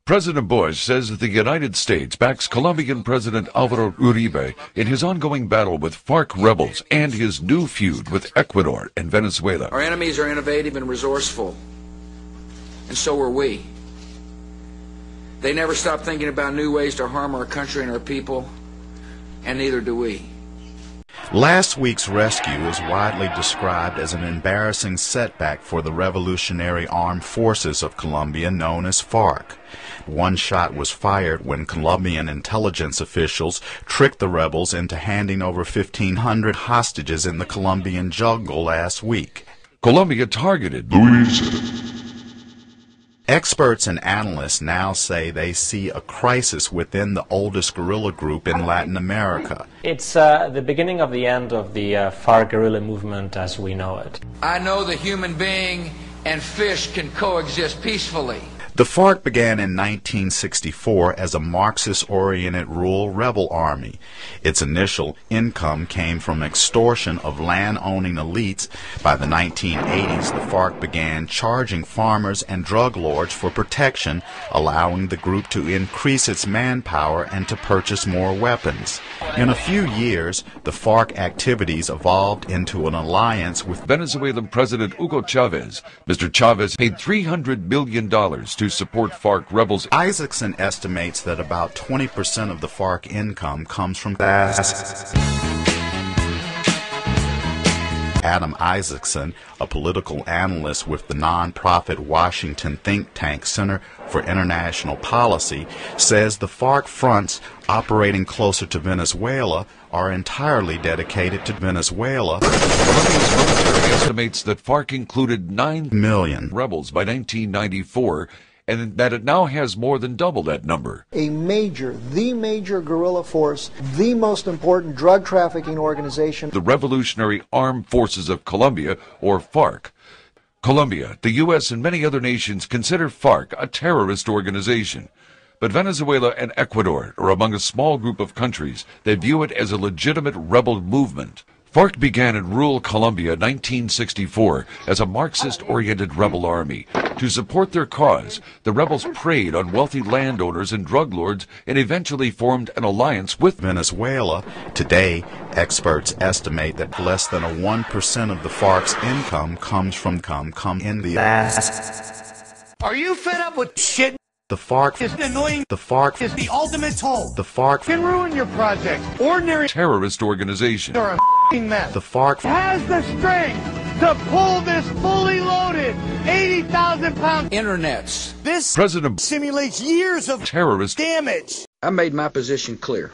President Bush says that the United States backs Colombian President Alvaro Uribe in his ongoing battle with FARC rebels and his new feud with Ecuador and Venezuela. Our enemies are innovative and resourceful, and so are we. They never stop thinking about new ways to harm our country and our people, and neither do we. Last week's rescue is widely described as an embarrassing setback for the Revolutionary Armed Forces of Colombia, known as FARC. One shot was fired when Colombian intelligence officials tricked the rebels into handing over 1,500 hostages in the Colombian jungle last week. Colombia targeted Experts and analysts now say they see a crisis within the oldest guerrilla group in Latin America. It's the beginning of the end of the FARC guerrilla movement as we know it. I know the human being and fish can coexist peacefully. The FARC began in 1964 as a Marxist-oriented rural rebel army. Its initial income came from extortion of land-owning elites. By the 1980s, the FARC began charging farmers and drug lords for protection, allowing the group to increase its manpower and to purchase more weapons. In a few years, the FARC activities evolved into an alliance with Venezuelan President Hugo Chavez. Mr. Chavez paid $300 million to support FARC rebels. Isaacson estimates that about 20% of the FARC income comes from gas. Adam Isaacson, a political analyst with the nonprofit Washington think tank Center for International Policy, says the FARC fronts operating closer to Venezuela are entirely dedicated to Venezuela. Colombia's military estimates that FARC included 9 million rebels by 1994, and that it now has more than double that number. The major guerrilla force, the most important drug trafficking organization. The Revolutionary Armed Forces of Colombia, or FARC. Colombia, the U.S., and many other nations consider FARC a terrorist organization. But Venezuela and Ecuador are among a small group of countries that view it as a legitimate rebel movement. FARC began in rural Colombia in 1964 as a Marxist-oriented rebel army. To support their cause, the rebels preyed on wealthy landowners and drug lords and eventually formed an alliance with Venezuela. Today, experts estimate that less than 1% of the FARC's income comes from in the Are you fed up with shit? The FARC is annoying. The FARC is the ultimate toll. The FARC can ruin your project. Ordinary terrorist organization. Are a mess. The FARC has the strength to pull this fully loaded 80,000-pound internets. This President simulates years of terrorist damage. I made my position clear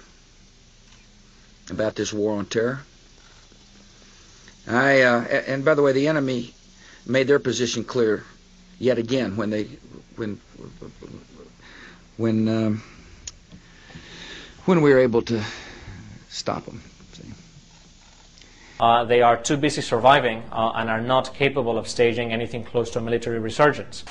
about this war on terror. And by the way, the enemy made their position clear yet again when we were able to stop them. They are too busy surviving and are not capable of staging anything close to a military resurgence.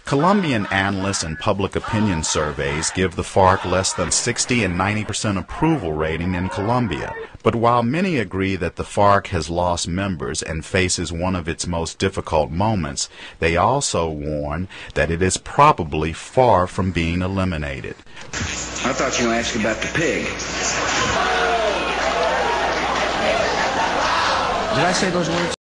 Colombian analysts and public opinion surveys give the FARC less than 60 and 90% approval rating in Colombia. But while many agree that the FARC has lost members and faces one of its most difficult moments, they also warn that it is probably far from being eliminated. I thought you were going to ask about the pig. Did I say those words?